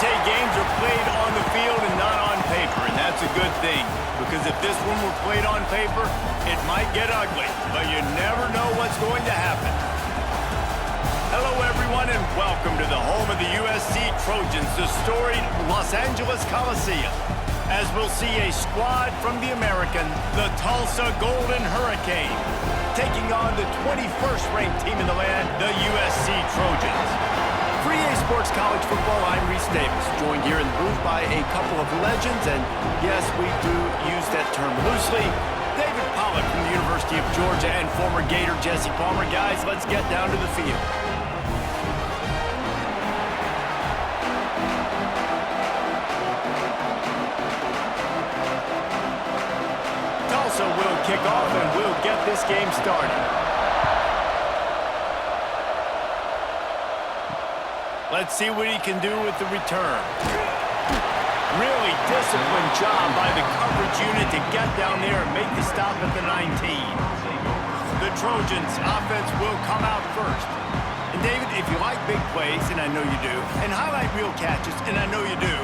say games are played on the field and not on paper, and that's a good thing. Because if this one were played on paper, it might get ugly, but you never know what's going to happen. Hello, everyone, and welcome to the home of the USC Trojans, the storied Los Angeles Coliseum. As we'll see a squad from the American, the Tulsa Golden Hurricane, taking on the 21st ranked team in the land, the USC Trojans. For EA Sports College Football, I'm Reese Davis, joined here in the booth by a couple of legends, and yes, we do use that term loosely. David Pollack from the University of Georgia and former Gator Jesse Palmer. Guys, let's get down to the field. Tulsa will kick off, and we'll get this game started. Let's see what he can do with the return. Really disciplined job by the coverage unit to get down there and make the stop at the 19. The Trojans' offense will come out first. And David, if you like big plays, and I know you do, and highlight reel catches, and I know you do,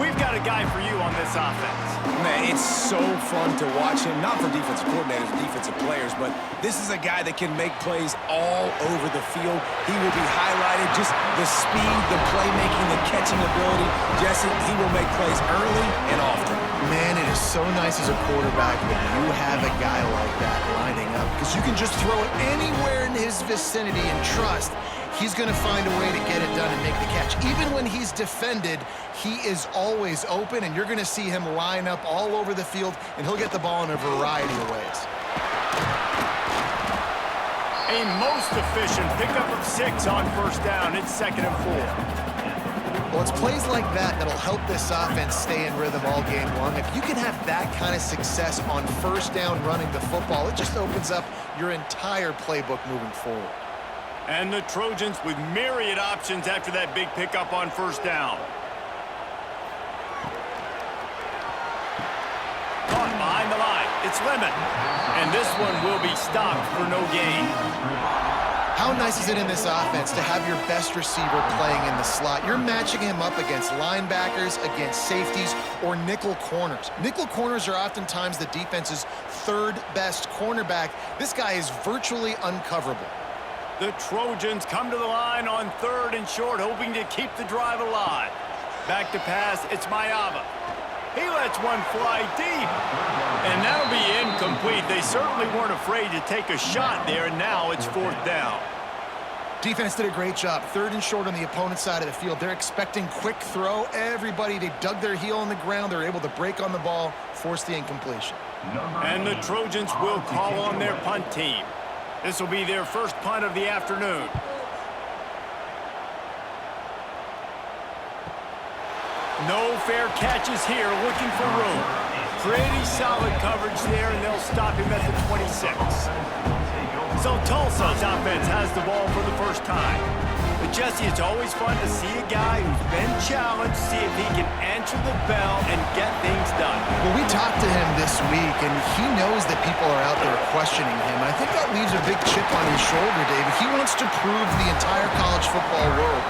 we've got a guy for you on this offense. Man, it's so fun to watch him, not for defensive coordinators, defensive players, but this is a guy that can make plays all over the field. He will be highlighted, just the speed, the playmaking, the catching ability. Jesse, he will make plays early and often. Man, it is so nice as a quarterback when you have a guy like that lining up, because you can just throw it anywhere in his vicinity and trust he's going to find a way to get it done and make the catch. Even when he's defended, he is always open, and you're going to see him line up all over the field, and he'll get the ball in a variety of ways. A most efficient pickup of 6 on first down. It's 2nd and 4. Well, it's plays like that that'll help this offense stay in rhythm all game long. If you can have that kind of success on first down running the football, it just opens up your entire playbook moving forward. And the Trojans with myriad options after that big pickup on first down. Caught behind the line. It's Lemon. And this one will be stopped for no gain. How nice is it in this offense to have your best receiver playing in the slot? You're matching him up against linebackers, against safeties, or nickel corners. Nickel corners are oftentimes the defense's third best cornerback. This guy is virtually uncoverable. The Trojans come to the line on 3rd and short, hoping to keep the drive alive. Back to pass, it's Mayava. He lets one fly deep. And that'll be incomplete. They certainly weren't afraid to take a shot there, and now it's 4th down. Defense did a great job. 3rd and short on the opponent's side of the field. They're expecting quick throw. Everybody, they dug their heel on the ground. They're able to break on the ball, force the incompletion. And the Trojans will call on their punt team. This will be their first punt of the afternoon. No fair catches here, looking for room. Pretty solid coverage there, and they'll stop him at the 26. So Tulsa's offense has the ball for the first time. But Jesse, it's always fun to see a guy who's been challenged, see if he can answer the bell and get things done. Well, we talked to him this week, and he knows that people are out there questioning him. I think that leaves a big chip on his shoulder, David. He wants to prove the entire college football world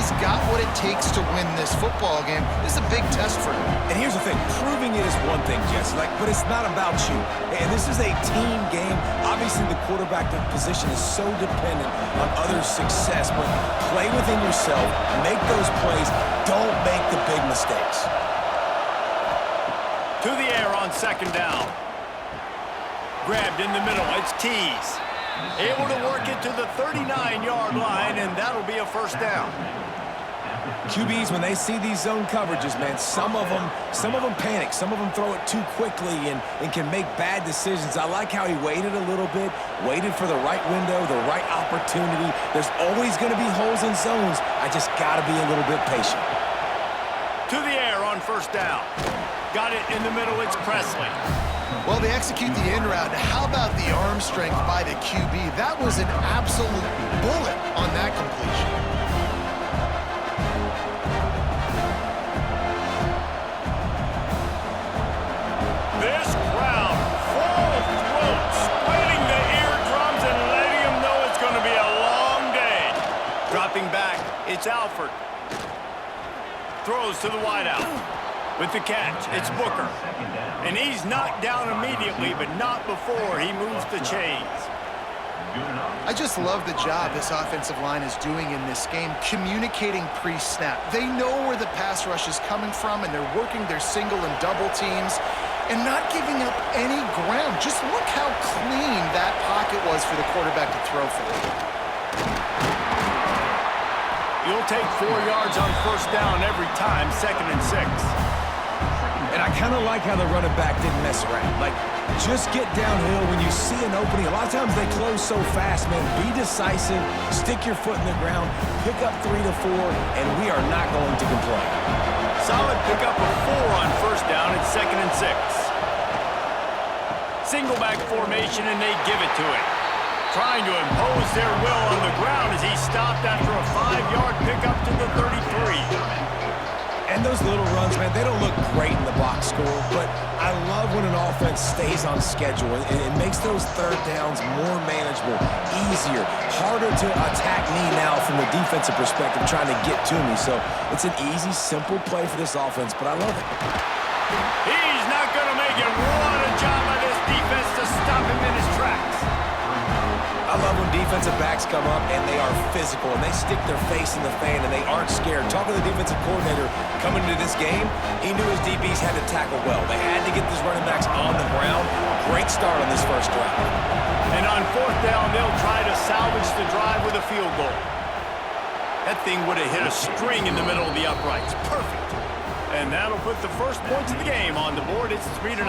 he's got what it takes to win this football game. This is a big test for him. And here's the thing, proving it is one thing, Jesse, but it's not about you. And this is a team game. Obviously, the quarterback position is so dependent on others' success, but play within yourself, make those plays, don't make the big mistakes. To the air on 2nd down. Grabbed in the middle, it's Tees. Able to work it to the 39-yard line, and that'll be a first down. QBs, when they see these zone coverages, man, some of them panic. Some of them throw it too quickly and can make bad decisions. I like how he waited a little bit, waited for the right window, the right opportunity. There's always going to be holes in zones. I just got to be a little bit patient. To the air on first down. Got it in the middle, it's Presley. Well, they execute the in route. How about the arm strength by the QB? That was an absolute bullet on that completion. This crowd, full throat, splitting the eardrums and letting them know it's going to be a long day. Dropping back, it's Alford. Throws goes to the wideout. With the catch, it's Booker. And he's knocked down immediately, but not before he moves the chains. I just love the job this offensive line is doing in this game, communicating pre-snap. They know where the pass rush is coming from, and they're working their single and double teams and not giving up any ground. Just look how clean that pocket was for the quarterback to throw from. You'll take 4 yards on first down every time, 2nd and 6. And I kind of like how the running back didn't mess around. Like, just get downhill when you see an opening. A lot of times they close so fast, man. Be decisive, stick your foot in the ground, pick up 3 to 4, and we are not going to complain. Solid pickup of 4 on first down at 2nd and 6. Single back formation, and they give it to him. Trying to impose their will on the ground as he stopped after a 5-yard pickup to the 33. And those little runs, man, they don't look great in the box score, but I love when an offense stays on schedule. It makes those third downs more manageable, easier, harder to attack me now from the defensive perspective trying to get to me. So it's an easy, simple play for this offense, but I love it. He's not going to make it. What a job by this defense to stop him in his tracks. I love when defensive backs come up and they are physical and they stick their face in the fan and they aren't scared. Talking to the defensive coordinator coming into this game, he knew his DBs had to tackle well. They had to get these running backs on the ground. Great start on this first drive. And on 4th down, they'll try to salvage the drive with a field goal. That thing would have hit a string in the middle of the uprights. Perfect. And that'll put the first points of the game on the board. It's 3-0.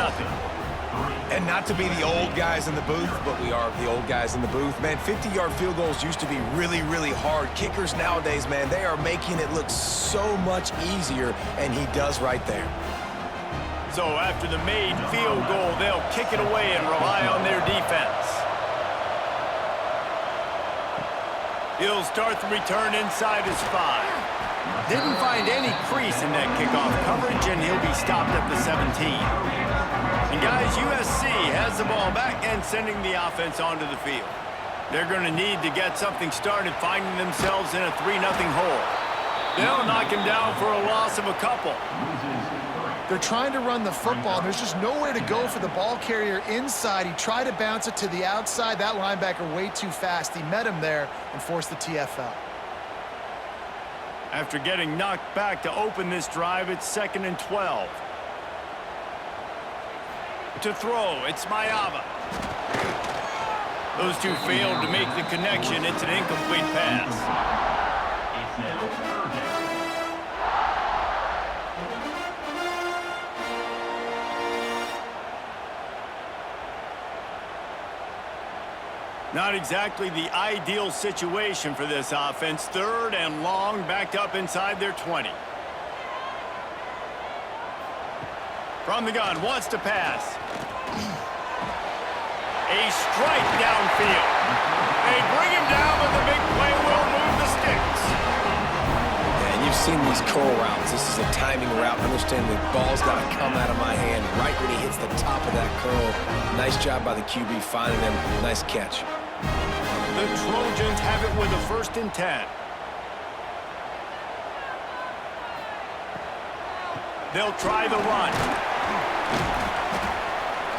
And not to be the old guys in the booth, but we are the old guys in the booth. Man, 50-yard field goals used to be really, really hard. Kickers nowadays, man, they are making it look so much easier, and he does right there. So after the made field goal, they'll kick it away and rely on their defense. He'll start the return inside his 5. Didn't find any crease in that kickoff coverage, and he'll be stopped at the 17. And guys, USC has the ball back and sending the offense onto the field. They're going to need to get something started, finding themselves in a 3-0 hole. They'll knock him down for a loss of a couple. They're trying to run the football, and there's just nowhere to go for the ball carrier inside. He tried to bounce it to the outside. That linebacker way too fast. He met him there and forced the TFL. After getting knocked back to open this drive, it's 2nd and 12. To throw, it's Mayava. Those two failed to make the connection. It's an incomplete pass. Not exactly the ideal situation for this offense. 3rd and long, backed up inside their 20. From the gun, wants to pass. A strike downfield. They bring him down, but the big play will move the sticks. And you've seen these curl routes. This is a timing route. Understand the ball's got to come out of my hand right when he hits the top of that curl. Nice job by the QB finding him. Nice catch. The Trojans have it with a 1st and 10. They'll try the run.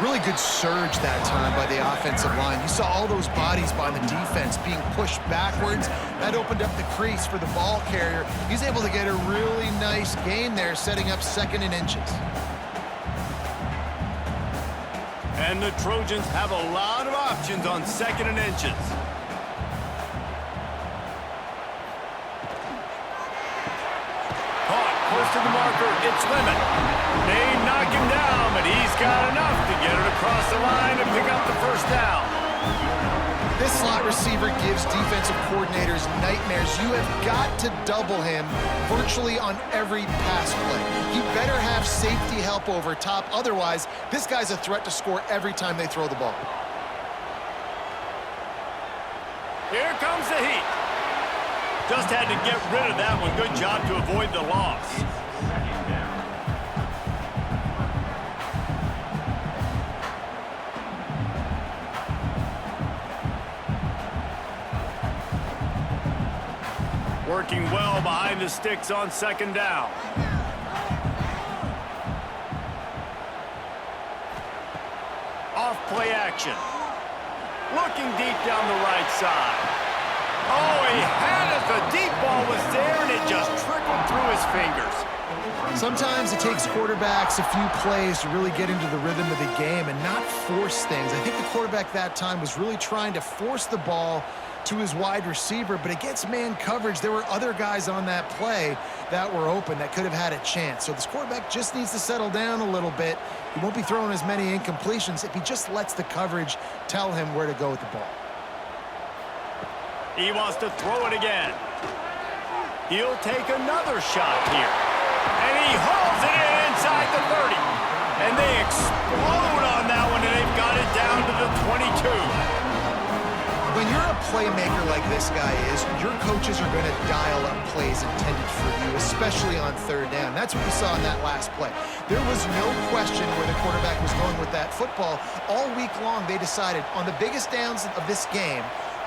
Really good surge that time by the offensive line. You saw all those bodies by the defense being pushed backwards. That opened up the crease for the ball carrier. He's able to get a really nice gain there, setting up 2nd and inches. And the Trojans have a lot of options on 2nd and inches. Caught close to the marker. It's Lemon. They knock him down, but he's got enough to get it across the line and pick up the first down. This slot receiver gives defensive coordinators nightmares. You have got to double him virtually on every pass play. He better have safety help over top. Otherwise, this guy's a threat to score every time they throw the ball. Here comes the heat. Just had to get rid of that one. Good job to avoid the loss. Working well behind the sticks on 2nd down. play action. Looking deep down the right side. Oh, he had it. The deep ball was there, and it just trickled through his fingers. Sometimes it takes quarterbacks a few plays to really get into the rhythm of the game and not force things. I think the quarterback that time was really trying to force the ball to his wide receiver, but against man coverage, there were other guys on that play that were open that could have had a chance. So this quarterback just needs to settle down a little bit. He won't be throwing as many incompletions if he just lets the coverage tell him where to go with the ball. He wants to throw it again. He'll take another shot here. And he hauls it in inside the 30. And they explode on that one, and they've got it down to the 22. When you're a playmaker like this guy is, your coaches are going to dial up plays intended for you, especially on third down. That's what we saw in that last play. There was no question where the quarterback was going with that football. All week long, they decided on the biggest downs of this game,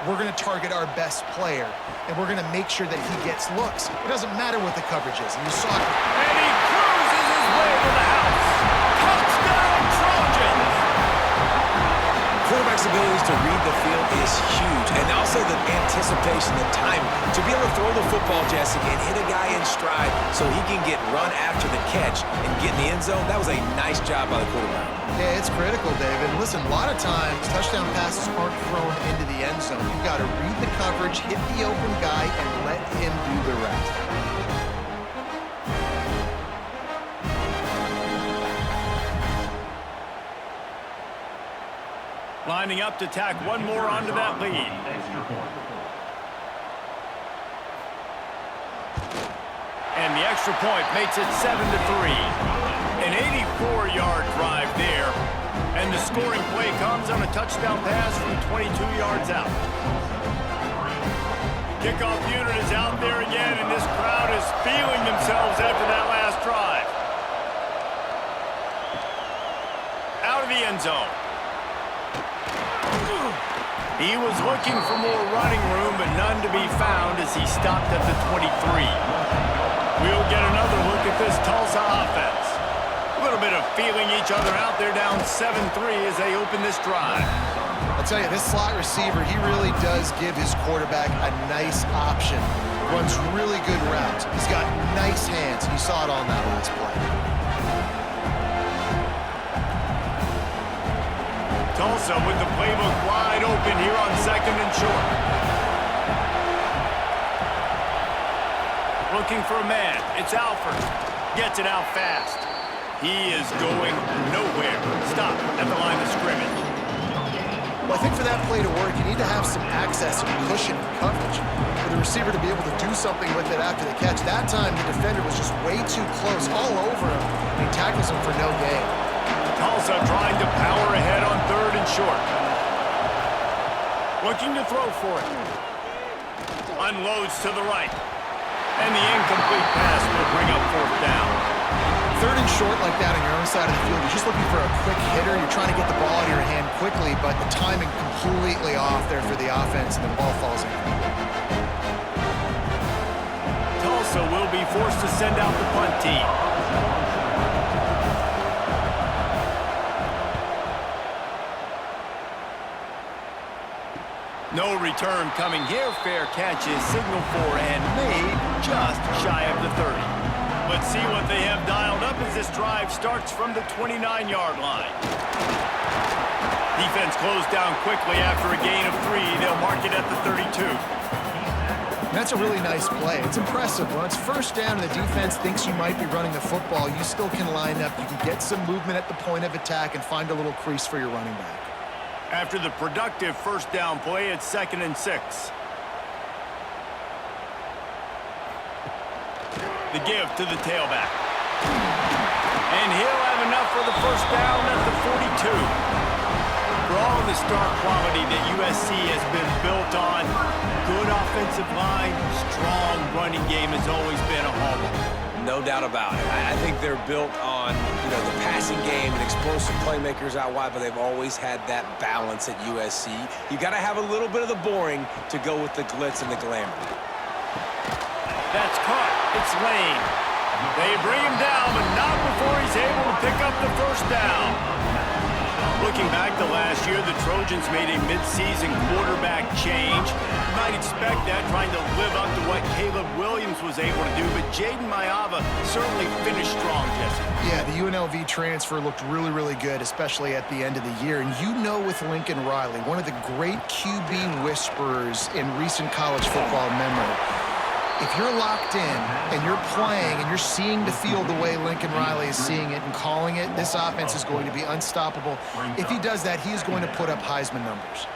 we're going to target our best player, and we're going to make sure that he gets looks. It doesn't matter what the coverage is. And you saw it. And he cruises his way to the house. Touchdown, Trojans! Quarterback's abilities to read the field is huge, and also the anticipation, the timing. To be able to throw the football, Jesse, and hit a guy in stride so he can get run after the catch and get in the end zone, that was a nice job by the quarterback. Yeah, it's critical, David. Listen, a lot of times, touchdown passes aren't thrown into the end zone. You've got to read the coverage, hit the open guy, and let him do the rest. Lining up to tack one more onto that lead. And the extra point makes it 7-3. An 84-yard drive there. And the scoring play comes on a touchdown pass from 22 yards out. Kickoff unit is out there again, and this crowd is feeling themselves after that last drive. Out of the end zone. He was looking for more running room, but none to be found as he stopped at the 23. We'll get another look at this Tulsa offense. A little bit of feeling each other out there, down 7-3 as they open this drive. I'll tell you, this slot receiver, he really does give his quarterback a nice option. Runs really good routes. He's got nice hands. You saw it on that last play. Tulsa with the playbook wide open here on 2nd and short. Looking for a man. It's Alford. Gets it out fast. He is going nowhere. Stop at the line of scrimmage. Well, I think for that play to work, you need to have some access and cushion and coverage for the receiver to be able to do something with it after the catch. That time, the defender was just way too close, all over him, and he tackles him for no gain. Tulsa trying to power ahead on 3rd and short. Looking to throw for it. Unloads to the right. And the incomplete pass will bring up 4th down. 3rd and short like that on your own side of the field, you're just looking for a quick hitter. You're trying to get the ball out of your hand quickly, but the timing completely off there for the offense, and the ball falls in. Tulsa will be forced to send out the punt team. No return coming here. Fair catch is signaled for and made just shy of the 30. Let's see what they have dialed up as this drive starts from the 29-yard line. Defense closed down quickly after a gain of 3. They'll mark it at the 32. That's a really nice play. It's impressive. When it's 1st down and the defense thinks you might be running the football, you still can line up. You can get some movement at the point of attack and find a little crease for your running back. After the productive 1st down play, it's 2nd and 6. The give to the tailback. And he'll have enough for the 1st down at the 42. For all the star quality that USC has been built on, good offensive line, strong running game has always been a hallmark. No doubt about it. I think they're built on, the passing game and explosive playmakers out wide, but they've always had that balance at USC. You got to have a little bit of the boring to go with the glitz and the glamour. That's caught. It's Lane. They bring him down, but not before he's able to pick up the 1st down. Looking back to last year, the Trojans made a midseason quarterback change. You might expect that, trying to live up to what Caleb Williams was able to do, but Jaden Maiava certainly finished strong, Jesse. Yeah, the UNLV transfer looked really, really good, especially at the end of the year. And you know, with Lincoln Riley, one of the great QB whisperers in recent college football memory, if you're locked in and you're playing and you're seeing the field the way Lincoln Riley is seeing it and calling it, this offense is going to be unstoppable. If he does that, he is going to put up Heisman numbers.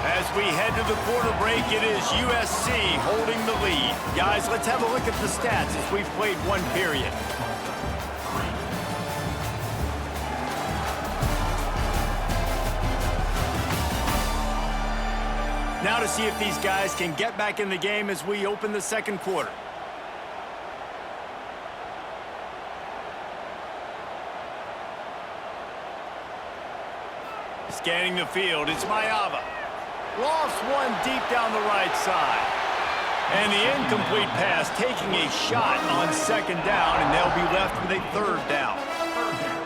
As we head to the quarter break, it is USC holding the lead. Guys, let's have a look at the stats as we've played one period. Now to see if these guys can get back in the game as we open the second quarter. Scanning the field, it's Maiava. Lofts one deep down the right side. And the incomplete pass taking a shot on second down, and they'll be left with a third down.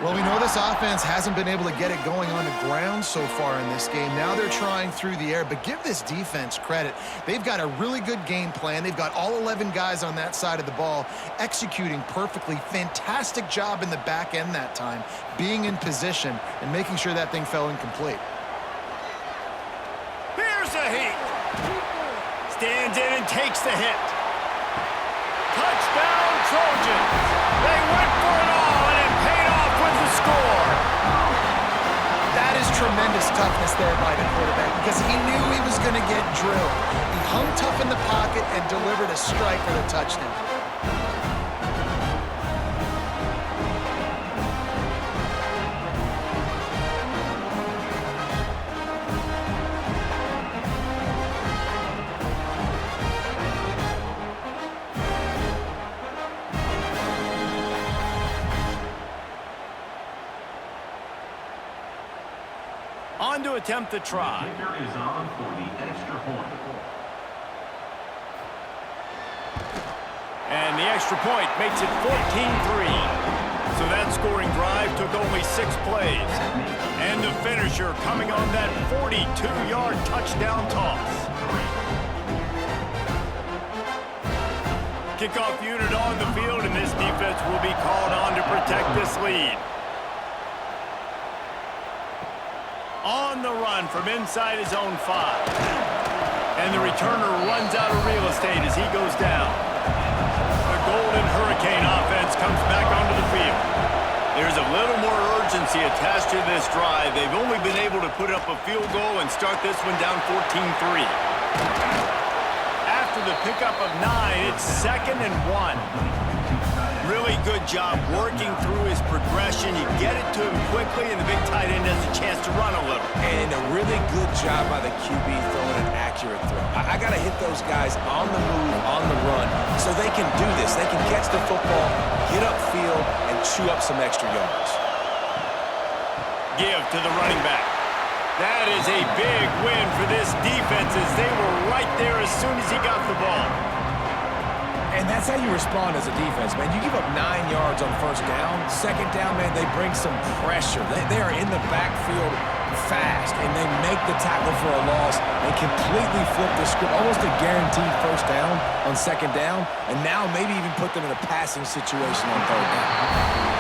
Well, we know this offense hasn't been able to get it going on the ground so far in this game. Now they're trying through the air, but give this defense credit. They've got a really good game plan. They've got all 11 guys on that side of the ball executing perfectly. Fantastic job in the back end that time, being in position and making sure that thing fell incomplete. Here's a heat. Stands in and takes the hit. Touchdown, Trojans. They went for it all, and it paid off with the score. That is tremendous toughness there by the quarterback because he knew he was going to get drilled. He hung tough in the pocket and delivered a strike for the touchdown. On to attempt the try. Is on for the extra point. And the extra point makes it 14-3. So that scoring drive took only 6 plays. And the finisher coming on that 42-yard touchdown toss. Kickoff unit on the field, and this defense will be called on to protect this lead. On the run from inside his own 5. And the returner runs out of real estate as he goes down. The Golden Hurricane offense comes back onto the field. There's a little more urgency attached to this drive. They've only been able to put up a field goal and start this one down 14-3. After the pickup of 9, it's 2nd and 1. Really good job working through his progression. You get it to him quickly, and the big tight end has a chance to run a little. And a really good job by the QB throwing an accurate throw. I got to hit those guys on the move, on the run, so they can do this. They can catch the football, get upfield, and chew up some extra yards. Give to the running back. That is a big win for this defense as they were right there as soon as he got the ball. And that's how you respond as a defense, man. You give up 9 yards on first down. Second down, man, they bring some pressure. They are in the backfield fast, and they make the tackle for a loss and completely flip the script. Almost a guaranteed first down on second down, and now maybe even put them in a passing situation on third down.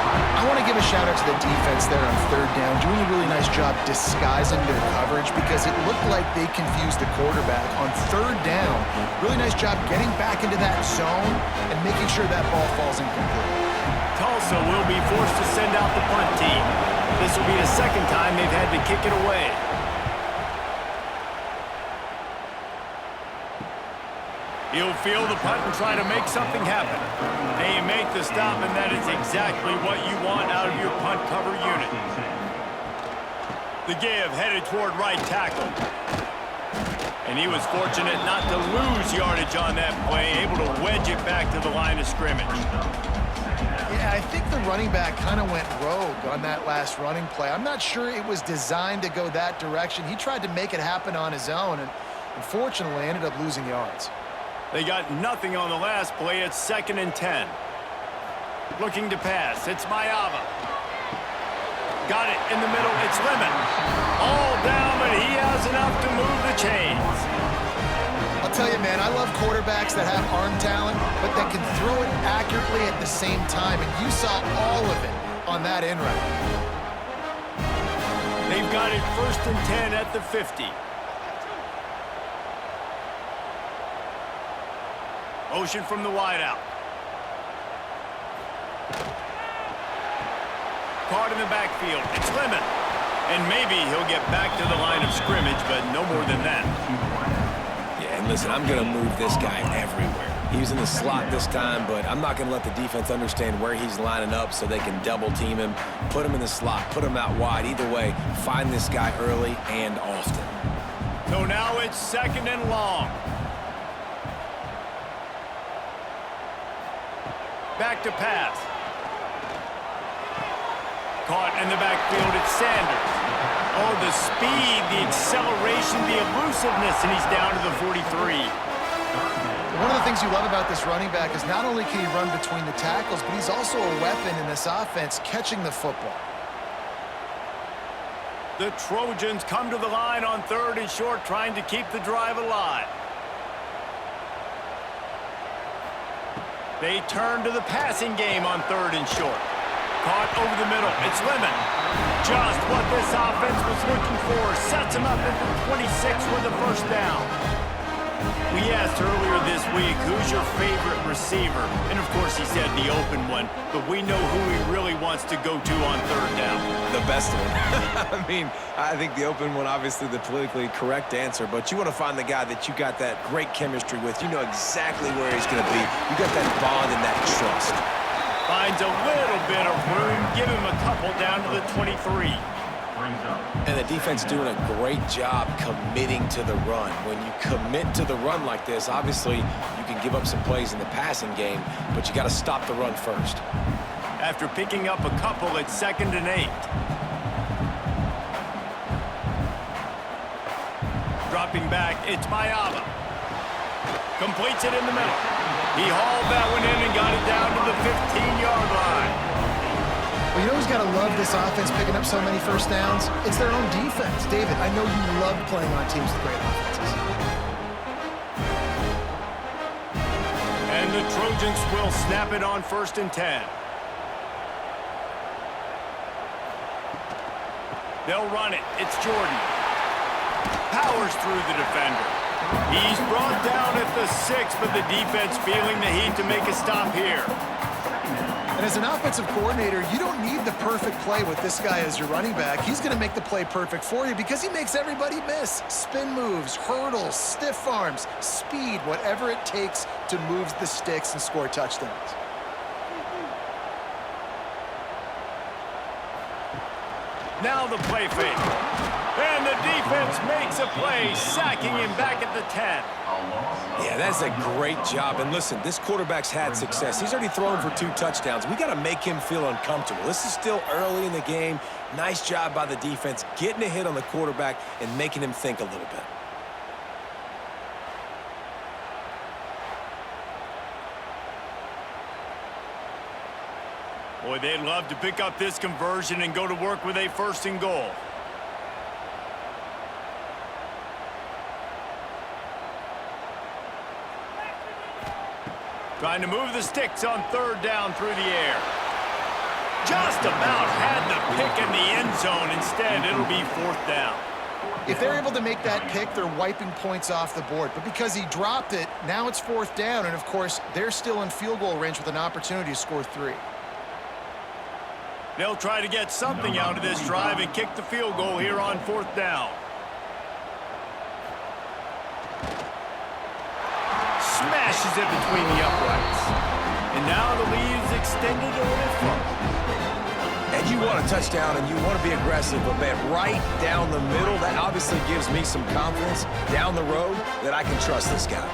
I want to give a shout-out to the defense there on third down, doing a really nice job disguising their coverage because it looked like they confused the quarterback on third down. Really nice job getting back into that zone and making sure that ball falls incomplete. Tulsa will be forced to send out the punt team. This will be the second time they've had to kick it away. He'll field the punt and try to make something happen. They make the stop, and that is exactly what you want out of your punt cover unit. The give headed toward right tackle. And he was fortunate not to lose yardage on that play, able to wedge it back to the line of scrimmage. Yeah, I think the running back kind of went rogue on that last running play. I'm not sure it was designed to go that direction. He tried to make it happen on his own, and Unfortunately, ended up losing yards. They got nothing on the last play. It's 2nd and 10. Looking to pass. It's Mayava. Got it in the middle. It's Lemon. All down, but he has enough to move the chains. I'll tell you, man, I love quarterbacks that have arm talent, but that can throw it accurately at the same time, and you saw all of it on that in route. They've got it 1st and 10 at the 50. Motion from the wideout. Caught in the backfield. It's Lemon. And maybe he'll get back to the line of scrimmage, but no more than that. Yeah, and listen, I'm going to move this guy everywhere. He's in the slot this time, but I'm not going to let the defense understand where he's lining up so they can double team him, put him in the slot, put him out wide. Either way, find this guy early and often. So now it's 2nd and long. Back to pass. Caught in the backfield, it's Sanders. Oh, the speed, the acceleration, the elusiveness, and he's down to the 43. One of the things you love about this running back is not only can he run between the tackles, but he's also a weapon in this offense catching the football. The Trojans come to the line on 3rd and short, trying to keep the drive alive. They turn to the passing game on 3rd and short. Caught over the middle. It's Lemon. Just what this offense was looking for. Sets him up at the 26 with the 1st down. We asked earlier this week, who's your favorite receiver? And, of course, he said the open one. But we know who he really wants to go to on 3rd down. The best one. I mean, I think the open one, obviously the politically correct answer, but you want to find the guy that you got that great chemistry with. You know exactly where he's going to be. You got that bond and that trust. Finds a little bit of room. Give him a couple down to the 23. And the defense doing a great job committing to the run. When you commit to the run like this, obviously you can give up some plays in the passing game, but you got to stop the run first. After picking up a couple, it's 2nd and 8. Dropping back, it's Mayava. Completes it in the middle. He hauled that one in and got it down to the 15-yard line. Well, you know who's got to love this offense picking up so many 1st downs? It's their own defense. David, I know you love playing on teams with great offenses. And the Trojans will snap it on 1st and 10. They'll run it. It's Jordan. Powers through the defender. He's brought down at the 6, but the defense feeling the heat to make a stop here. And as an offensive coordinator, you don't need the perfect play with this guy as your running back. He's going to make the play perfect for you because he makes everybody miss. Spin moves, hurdles, stiff arms, speed, whatever it takes to move the sticks and score touchdowns. Now the play fake. And the defense makes a play, sacking him back at the 10. Yeah, that's a great job. And listen, this quarterback's had success. He's already thrown for 2 touchdowns. We got to make him feel uncomfortable. This is still early in the game. Nice job by the defense, getting a hit on the quarterback and making him think a little bit. Boy, they'd love to pick up this conversion and go to work with a 1st and goal. Trying to move the sticks on 3rd down through the air. Just about had the pick in the end zone. Instead, it'll be 4th down. If they're able to make that pick, they're wiping points off the board. But because he dropped it, now it's 4th down. And, of course, they're still in field goal range with an opportunity to score 3. They'll try to get something out of this drive and kick the field goal here on 4th down. Smashes it between the uprights. And now the lead is extended a little further. And you want a touchdown and you want to be aggressive, but man, right down the middle, that obviously gives me some confidence down the road that I can trust this guy.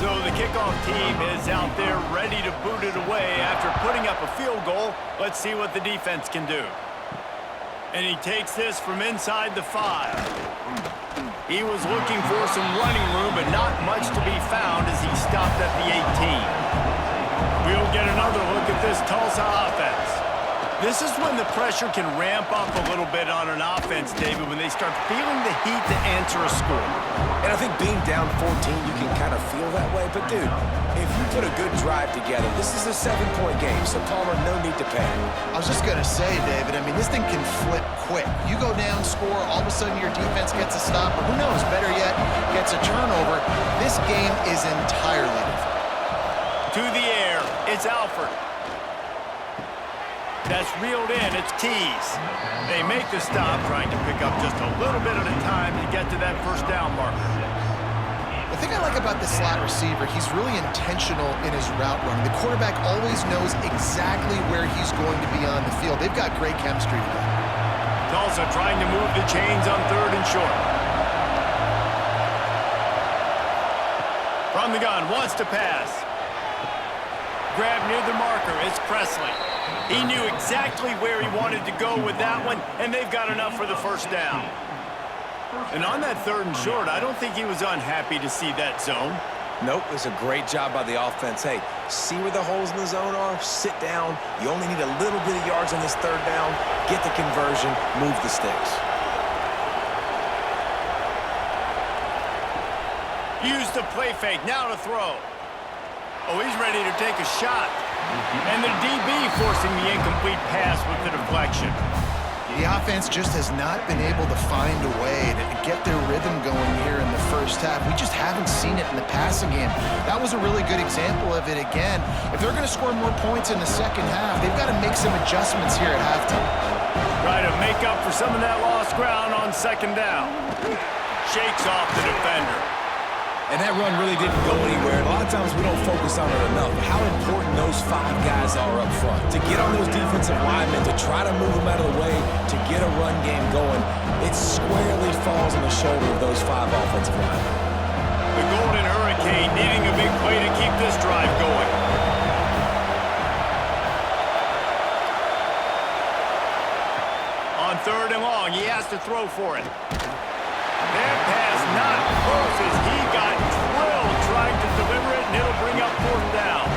So the kickoff team is out there ready to boot it away after putting up a field goal. Let's see what the defense can do. And he takes this from inside the 5. He was looking for some running room, but not much to be found as he stopped at the 18. We'll get another look at this Tulsa offense. This is when the pressure can ramp up a little bit on an offense, David, when they start feeling the heat to answer a score. And I think being down 14, you can kind of feel that way. But, dude, if you put a good drive together, this is a 7-point game, so Palmer, no need to panic. I was just going to say, David, I mean, this thing can flip quick. You go down, score, all of a sudden your defense gets a stop, or who knows, better yet, gets a turnover. This game is entirely different. To the air, it's Alford. That's reeled in, it's Tees. They make the stop, trying to pick up just a little bit at a time to get to that first down marker. The thing I like about the slot receiver, he's really intentional in his route run. The quarterback always knows exactly where he's going to be on the field. They've got great chemistry together. Tulsa trying to move the chains on 3rd and short. From the gun, wants to pass. Grab near the marker, it's Presley. He knew exactly where he wanted to go with that one, and they've got enough for the first down. And on that 3rd and short, I don't think he was unhappy to see that zone. Nope, it's a great job by the offense. Hey, see where the holes in the zone are, sit down. You only need a little bit of yards on this 3rd down, get the conversion, move the sticks. Use the play fake, now to throw. Oh, he's ready to take a shot. And the DB forcing the incomplete pass with the deflection. The offense just has not been able to find a way to get their rhythm going here in the first half. We just haven't seen it in the passing game. That was a really good example of it again. If they're going to score more points in the second half, they've got to make some adjustments here at halftime. Try to make up for some of that lost ground on 2nd down. Shakes off the defender. And that run really didn't go anywhere. A lot of times we don't focus on it enough. How important those 5 guys are up front. To get on those defensive linemen, to try to move them out of the way, to get a run game going, it squarely falls on the shoulder of those 5 offensive linemen. The Golden Hurricane needing a big play to keep this drive going. On 3rd and long, he has to throw for it. That pass not close as he got drilled trying to deliver it, and it'll bring up 4th down.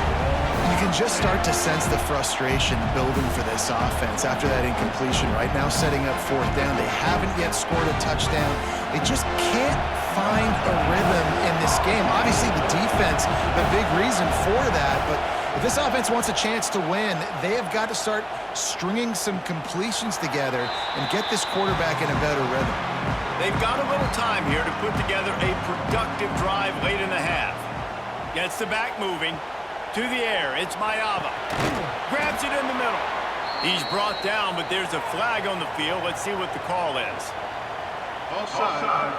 You can just start to sense the frustration building for this offense after that incompletion. Right now, setting up 4th down. They haven't yet scored a touchdown. They just can't find a rhythm in this game. Obviously, the defense, the big reason for that, but if this offense wants a chance to win, they have got to start stringing some completions together and get this quarterback in a better rhythm. They've got a little time here to put together a productive drive late in the half. Gets the back moving. To the air, it's Mayava. Grabs it in the middle. He's brought down, but there's a flag on the field. Let's see what the call is. Offside.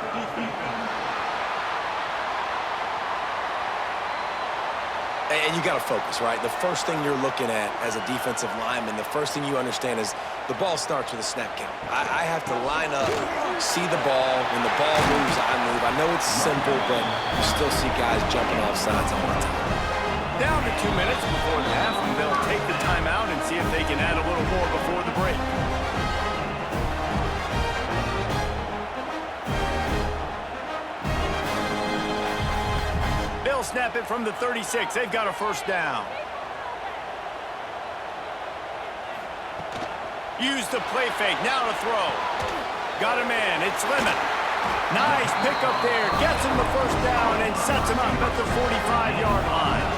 And you got to focus, right? The first thing you're looking at as a defensive lineman, the first thing you understand is the ball starts with a snap count. I have to line up, see the ball. When the ball moves, I move. I know it's simple, but you still see guys jumping off sides all the time. Down to 2 minutes before the half, and they'll take the timeout and see if they can add a little more before the break. They'll snap it from the 36. They've got a first down. Use the play fake. Now to throw. Got a man. It's Lemon. Nice pickup there. Gets him the first down and sets him up at the 45-yard line.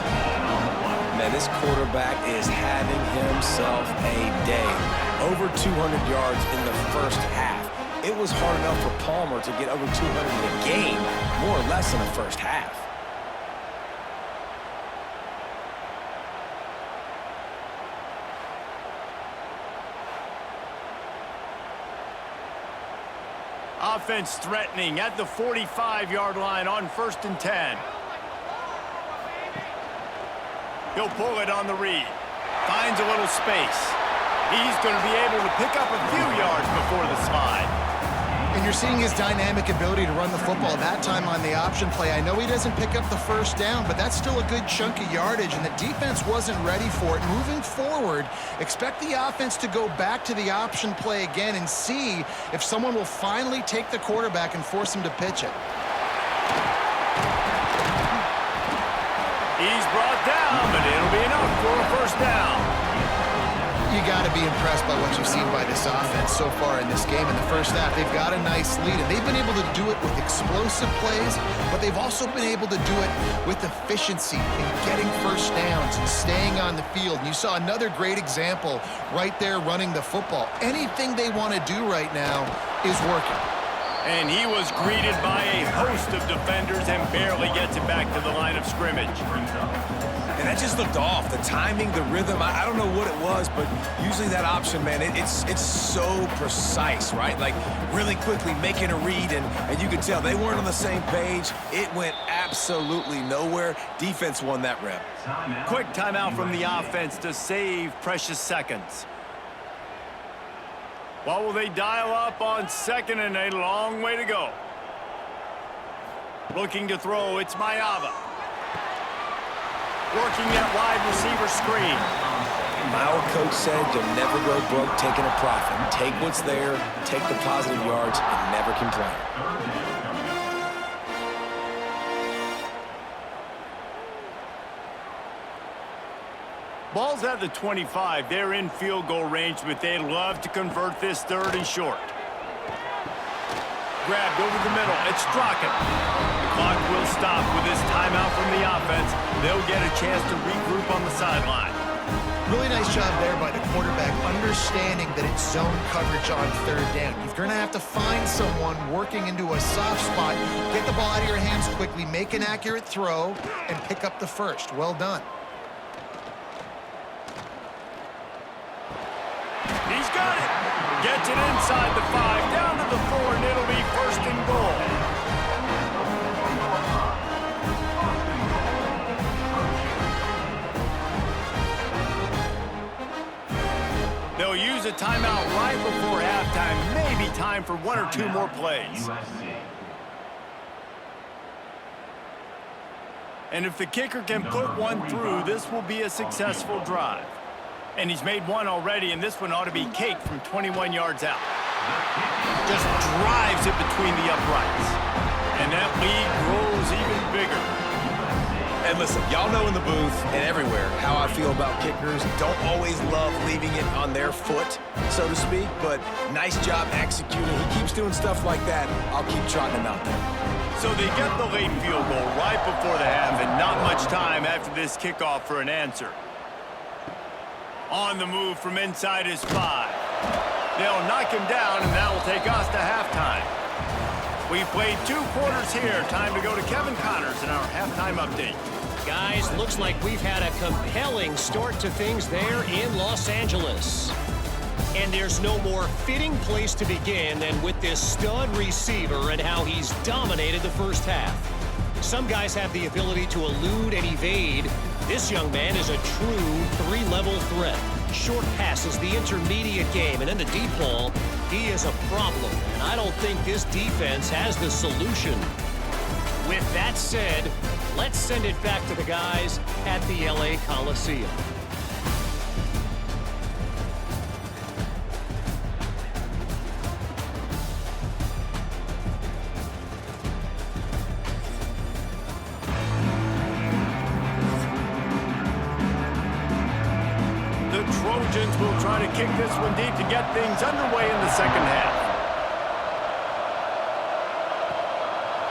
Man, this quarterback is having himself a day. Over 200 yards in the first half. It was hard enough for Palmer to get over 200 in a game, more or less in the first half. Offense threatening at the 45-yard line on 1st and 10. He'll pull it on the read. Finds a little space. He's going to be able to pick up a few yards before the slide. And you're seeing his dynamic ability to run the football, that time on the option play. I know he doesn't pick up the first down, but that's still a good chunk of yardage, and the defense wasn't ready for it. Moving forward, expect the offense to go back to the option play again and see if someone will finally take the quarterback and force him to pitch it. He's brought down, but it'll be enough for a first down. You got to be impressed by what you've seen by this offense so far in this game. In the first half, they've got a nice lead, and they've been able to do it with explosive plays, but they've also been able to do it with efficiency and getting first downs and staying on the field. And you saw another great example right there running the football. Anything they want to do right now is working. And he was greeted by a host of defenders and barely gets it back to the line of scrimmage. And that just looked off. The timing, the rhythm, I don't know what it was, but usually that option, man, it's so precise, right? Like really quickly making a read, and you could tell they weren't on the same page. It went absolutely nowhere. Defense won that rep. Quick timeout from the offense to save precious seconds. What will they dial up on second and a long way to go? Looking to throw, it's Mayava. Working that wide receiver screen. My old coach said you'll never go broke taking a profit. Take what's there, take the positive yards, and never complain. Ball's at the 25. They're in field goal range, but they'd love to convert this third and short. Grabbed over the middle. It's Strachan. The clock will stop with this timeout from the offense. They'll get a chance to regroup on the sideline. Really nice job there by the quarterback, understanding that it's zone coverage on third down. You're going to have to find someone working into a soft spot, get the ball out of your hands quickly, make an accurate throw, and pick up the first. Well done. He's got it. Gets it inside the 5, down to the 4, and it'll be first and goal. They'll use a timeout right before halftime. Maybe time for one or two more plays. And if the kicker can put one through, this will be a successful drive. And he's made one already, and this one ought to be cake from 21 yards out. Just drives it between the uprights. And that lead grows even bigger. And listen, y'all know in the booth and everywhere how I feel about kickers. Don't always love leaving it on their foot, so to speak, but nice job executing. He keeps doing stuff like that. I'll keep trotting him out there. So they get the late field goal right before the half, and not much time after this kickoff for an answer. On the move from inside his 5. They'll knock him down, and that will take us to halftime. We played 2 quarters here. Time to go to Kevin Connors in our halftime update. Guys, looks like we've had a compelling start to things there in Los Angeles. And there's no more fitting place to begin than with this stud receiver and how he's dominated the first half. Some guys have the ability to elude and evade. This young man is a true 3-level threat. Short passes, the intermediate game, and in the deep ball, he is a problem. And I don't think this defense has the solution. With that said, let's send it back to the guys at the LA Coliseum. Trojans will try to kick this one deep to get things underway in the second half.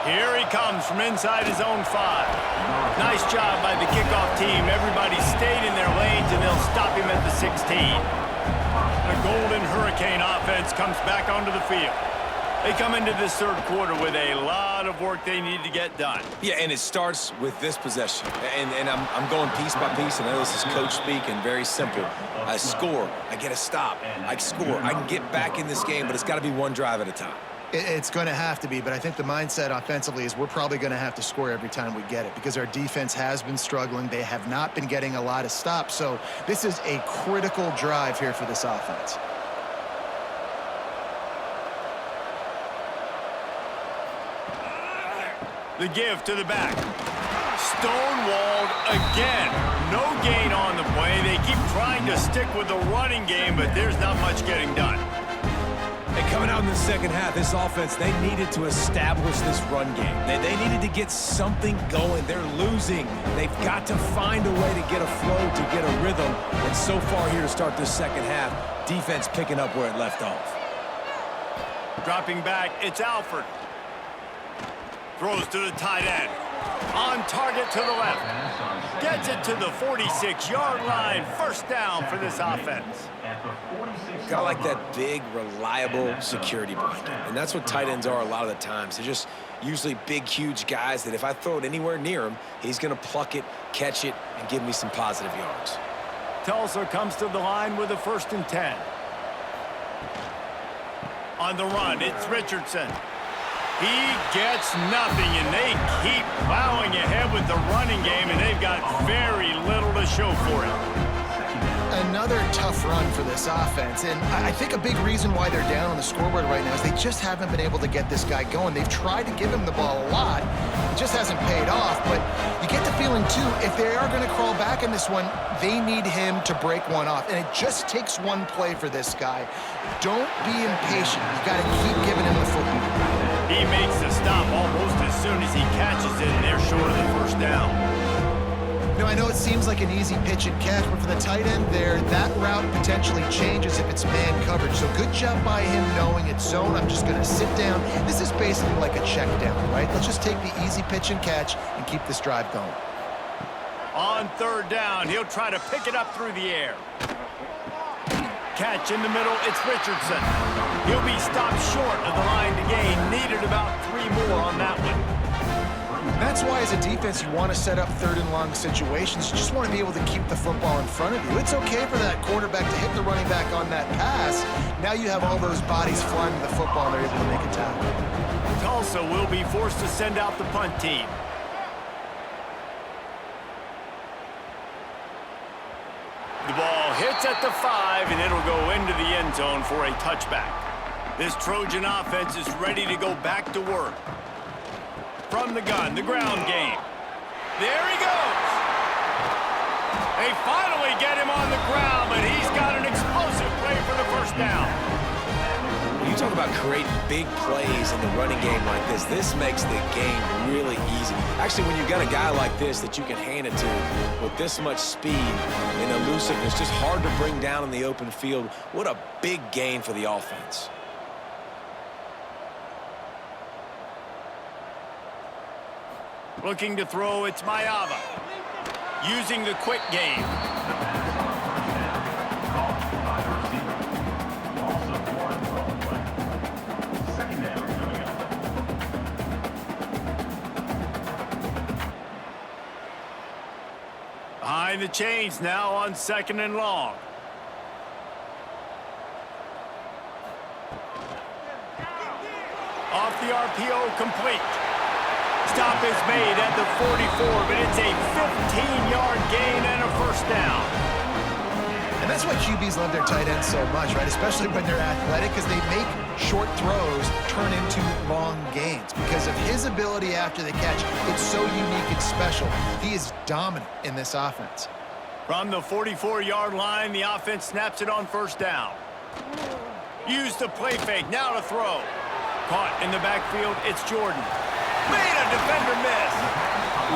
Here he comes from inside his own 5. Nice job by the kickoff team. Everybody stayed in their lanes, and they'll stop him at the 16. The Golden Hurricane offense comes back onto the field. They come into this third quarter with a lot of work they need to get done. Yeah, and it starts with this possession. And I'm going piece by piece, and I know this is coach speak and very simple. I score, I get a stop, I score. I can get back in this game, but it's got to be one drive at a time. It's going to have to be, but I think the mindset offensively is we're probably going to have to score every time we get it because our defense has been struggling. They have not been getting a lot of stops, so this is a critical drive here for this offense. The give to the back. Stonewalled again. No gain on the play. They keep trying to stick with the running game, but there's not much getting done. And coming out in the second half, this offense, they needed to establish this run game. They needed to get something going. They're losing. They've got to find a way to get a flow, to get a rhythm. And so far here to start this second half, defense picking up where it left off. Dropping back, it's Alford. Throws to the tight end. On target to the left. Gets it to the 46-yard line. First down for this offense. Got like that big, reliable security blanket. And that's what tight ends are a lot of the times. They're just usually big, huge guys that if I throw it anywhere near him, he's going to pluck it, catch it, and give me some positive yards. Tulsa comes to the line with a 1st and 10. On the run, it's Richardson. He gets nothing, and they keep plowing ahead with the running game, and they've got very little to show for it. Another tough run for this offense, and I think a big reason why they're down on the scoreboard right now is they just haven't been able to get this guy going. They've tried to give him the ball a lot. It just hasn't paid off, but you get the feeling, too, if they are going to crawl back in this one, they need him to break one off, and it just takes one play for this guy. Don't be impatient. You got to keep giving him the football. He makes the stop almost as soon as he catches it, and they're short of the first down. Now, I know it seems like an easy pitch and catch, but for the tight end there, that route potentially changes if it's man coverage. So good job by him knowing it's zone. I'm just going to sit down. This is basically like a check down, right? Let's just take the easy pitch and catch and keep this drive going. On 3rd down, he'll try to pick it up through the air. Catch in the middle, it's Richardson. He'll be stopped short of the line to gain. Needed about 3 more on that one. That's why, as a defense, you want to set up 3rd and long situations. You just want to be able to keep the football in front of you. It's okay for that quarterback to hit the running back on that pass. Now you have all those bodies flying to the football, and they're able to make a tackle. Tulsa will be forced to send out the punt team. The ball hits at the 5, and it'll go into the end zone for a touchback. This Trojan offense is ready to go back to work. From the gun, the ground game. There he goes. They finally get him on the ground, but he's got an explosive play for the first down. When you talk about creating big plays in the running game like this makes the game really easy. Actually, when you've got a guy like this that you can hand it to with this much speed and elusiveness, just hard to bring down in the open field, what a big gain for the offense. Looking to throw, it's Mayava. Using the quick game. Behind the chains now on 2nd and long. Off the RPO, complete. Stop is made at the 44, but it's a 15-yard gain and a first down. And that's why QBs love their tight ends so much, right? Especially when they're athletic, because they make short throws turn into long gains. Because of his ability after the catch, it's so unique and special. He is dominant in this offense. From the 44-yard line, the offense snaps it on first down. Use the play fake, now to throw. Caught in the backfield, it's Jordan. Made a defender miss.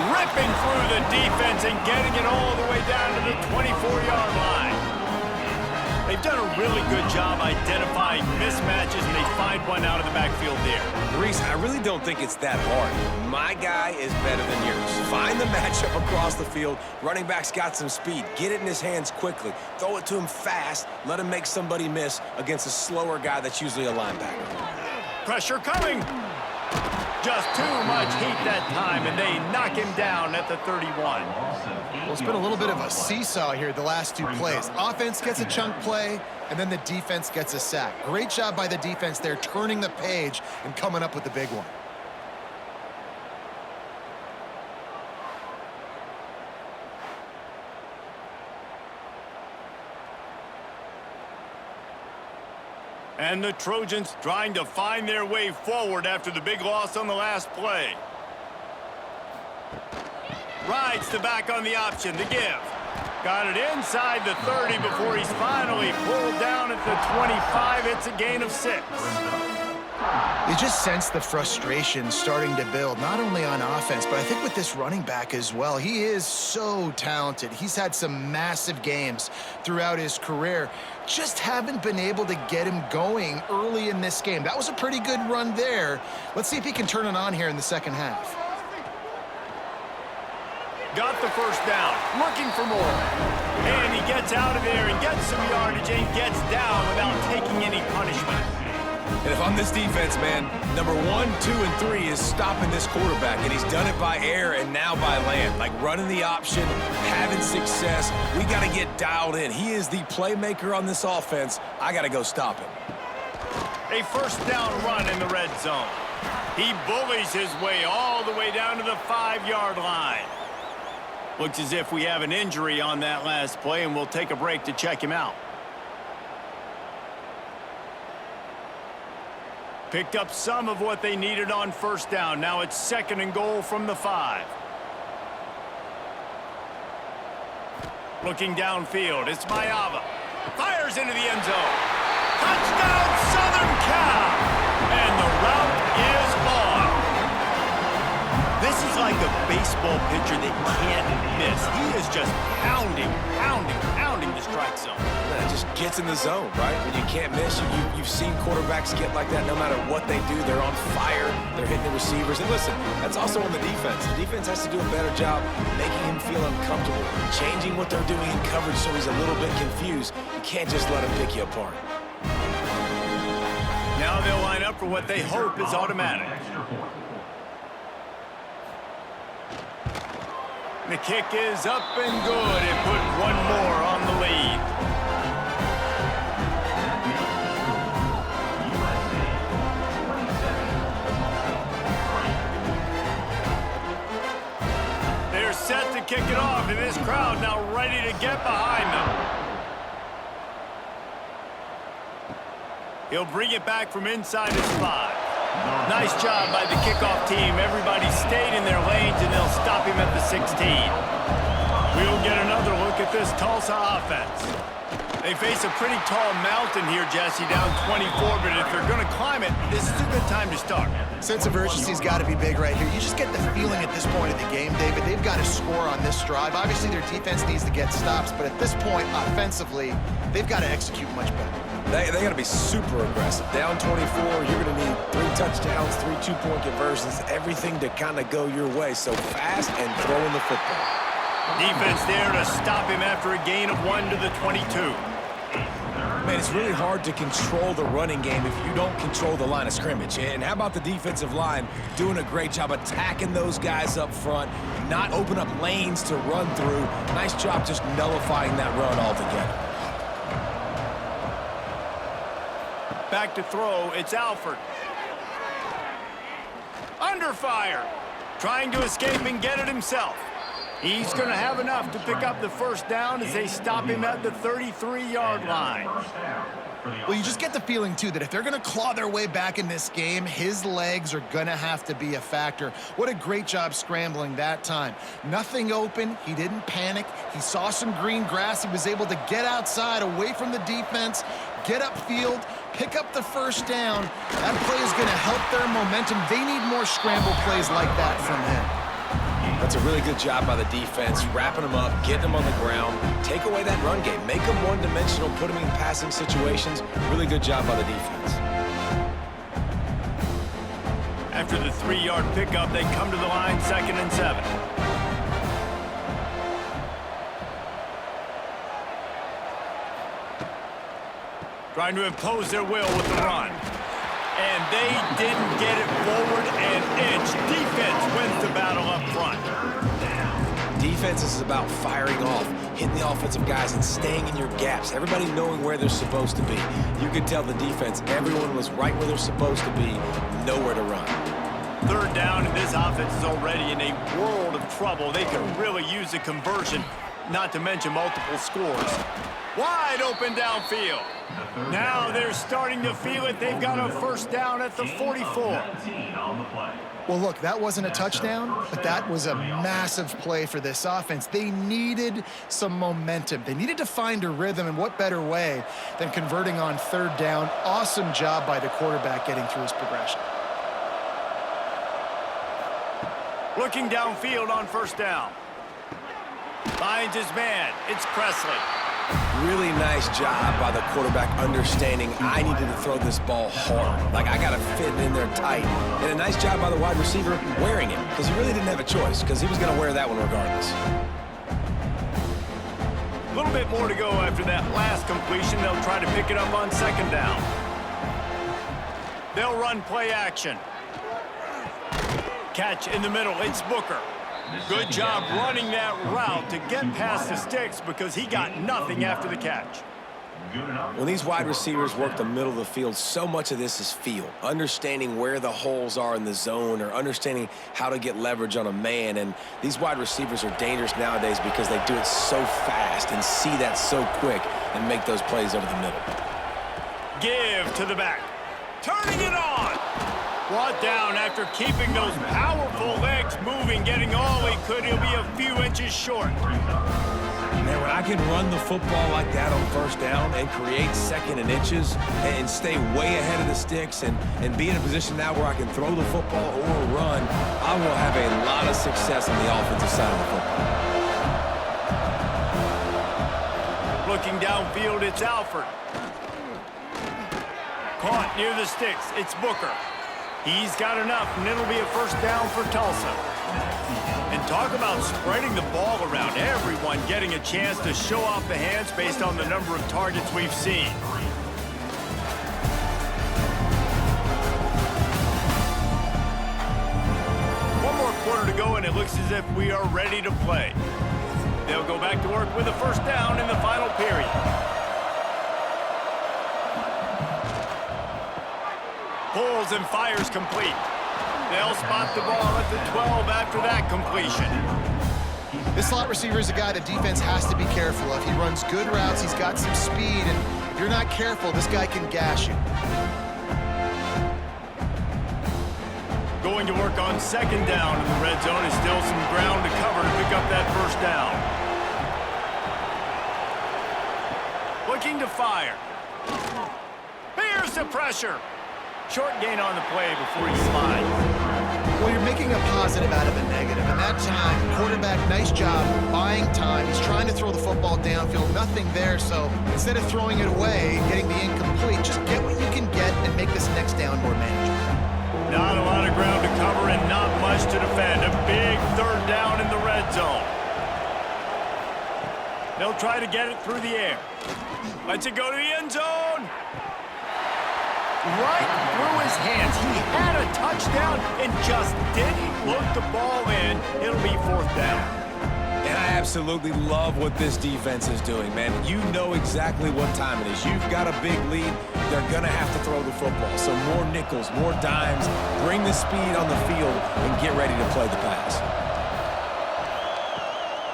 Ripping through the defense and getting it all the way down to the 24-yard line. They've done a really good job identifying mismatches, and they find one out of the backfield there. Reese, I really don't think it's that hard. My guy is better than yours. Find the matchup across the field. Running back's got some speed. Get it in his hands quickly. Throw it to him fast. Let him make somebody miss against a slower guy that's usually a linebacker. Pressure coming. Just too much heat that time, and they knock him down at the 31. Well, it's been a little bit of a seesaw here the last 2 plays. Offense gets a chunk play, and then the defense gets a sack. Great job by the defense there, turning the page and coming up with the big one. And the Trojans trying to find their way forward after the big loss on the last play. Rides the back on the option to give. Got it inside the 30 before he's finally pulled down at the 25. It's a gain of 6. You just sense the frustration starting to build, not only on offense, but I think with this running back as well. He is so talented. He's had some massive games throughout his career. Just haven't been able to get him going early in this game. That was a pretty good run there. Let's see if he can turn it on here in the second half. Got the first down, looking for more. And he gets out of there and gets some yardage and gets down without taking any punishment. And if I'm this defense, man, number 1, 2, and 3 is stopping this quarterback, and he's done it by air and now by land. Like running the option, having success. We got to get dialed in. He is the playmaker on this offense. I got to go stop him. A first down run in the red zone. He bullies his way all the way down to the 5-yard line. Looks as if we have an injury on that last play, and we'll take a break to check him out. Picked up some of what they needed on first down. Now it's 2nd and goal from the 5. Looking downfield, it's Mayava. Fires into the end zone. Touchdown, Southern Cal! And the route is on. This is like a baseball pitcher that can't miss. He is just pounding the strike zone. It just gets in the zone, right? When you can't miss, you've seen quarterbacks get like that no matter what they do. They're on fire. They're hitting the receivers. And listen, that's also on the defense. The defense has to do a better job making him feel uncomfortable, changing what they're doing in coverage so he's a little bit confused. You can't just let him pick you apart. Now they'll line up for what they hope is automatic. The kick is up and good. It put one more on the lead. They're set to kick it off, and this crowd now ready to get behind them. He'll bring it back from inside his 5. Nice job by the kickoff team. Everybody stayed in their lanes, and they'll stop him at the 16. We'll get another look at this Tulsa offense. They face a pretty tall mountain here, Jesse, down 24, but if they're going to climb it, this is a good time to start. Sense of urgency's got to be big right here. You just get the feeling at this point of the game, David, they've got to score on this drive. Obviously, their defense needs to get stops, but at this point, offensively, they've got to execute much better. They got to be super aggressive. Down 24, you're going to need 3 touchdowns, 3 2-point conversions, everything to kind of go your way. So fast and throwing the football. Defense there to stop him after a gain of 1 to the 22. Man, it's really hard to control the running game if you don't control the line of scrimmage. And how about the defensive line doing a great job attacking those guys up front, not open up lanes to run through. Nice job just nullifying that run altogether. Back to throw, it's Alford. Under fire. Trying to escape and get it himself. He's going to have enough to pick up the first down as they stop him at the 33-yard line. Well, you just get the feeling, too, that if they're going to claw their way back in this game, his legs are going to have to be a factor. What a great job scrambling that time. Nothing open. He didn't panic. He saw some green grass. He was able to get outside, away from the defense, get upfield, pick up the first down. That play is going to help their momentum. They need more scramble plays like that from him. That's a really good job by the defense, wrapping them up, getting them on the ground, take away that run game, make them one-dimensional, put them in passing situations. Really good job by the defense. After the 3-yard pickup, they come to the line, 2nd and 7. Trying to impose their will with the run. And they didn't get it forward an inch. Defense wins the battle up front. Defense is about firing off, hitting the offensive guys and staying in your gaps. Everybody knowing where they're supposed to be. You could tell the defense, everyone was right where they're supposed to be, nowhere to run. 3rd down, and this offense is already in a world of trouble. They could really use a conversion. not to mention multiple scores. Wide open downfield. Now they're starting to feel it. They've got a first down at the 44. Well, look, that wasn't a touchdown, but that was a massive play for this offense. They needed some momentum. They needed to find a rhythm, and what better way than converting on third down. Awesome job by the quarterback getting through his progression. Looking downfield on first down. Finds his man. It's Presley. Really nice job by the quarterback understanding I needed to throw this ball hard. Like, I got to fit in there tight. And a nice job by the wide receiver wearing it, because he really didn't have a choice, because he was going to wear that one regardless. A little bit more to go after that last completion. They'll try to pick it up on second down. They'll run play action. Catch in the middle. It's Booker. Good job running that route to get past the sticks because he got nothing after the catch. When these wide receivers work the middle of the field, so much of this is feel. Understanding where the holes are in the zone or understanding how to get leverage on a man. And these wide receivers are dangerous nowadays because they do it so fast and see that so quick and make those plays over the middle. Give to the back. Turning it on. Brought down after keeping those powerful legs moving, getting all he could. He'll be a few inches short. Man, when I can run the football like that on first down and create second and inches and stay way ahead of the sticks and be in a position now where I can throw the football or run, I will have a lot of success on the offensive side of the football. Looking downfield, it's Alford. Caught near the sticks. It's Booker. He's got enough, and it'll be a first down for Tulsa. And talk about spreading the ball around. Everyone getting a chance to show off the hands based on the number of targets we've seen. One more quarter to go, and it looks as if we are ready to play. They'll go back to work with a first down in the final period. Pulls and fires complete. They'll spot the ball at the 12 after that completion. This slot receiver is a guy the defense has to be careful of. He runs good routes, he's got some speed, and if you're not careful, this guy can gash you. Going to work on second down in the red zone. Is still some ground to cover to pick up that first down. Looking to fire. Here's the pressure. Short gain on the play before he slides. Well, you're making a positive out of a negative. And that time, quarterback, nice job buying time. He's trying to throw the football downfield. Nothing there, so instead of throwing it away and getting the incomplete, just get what you can get and make this next down more manageable. Not a lot of ground to cover and not much to defend. A big third down in the red zone. They'll try to get it through the air. Lets it go to the end zone. Right through his hands. He had a touchdown and just didn't look the ball in. It'll be fourth down. And I absolutely love what this defense is doing, man. You know exactly what time it is. You've got a big lead. They're going to have to throw the football. So more nickels, more dimes. Bring the speed on the field and get ready to play the pass.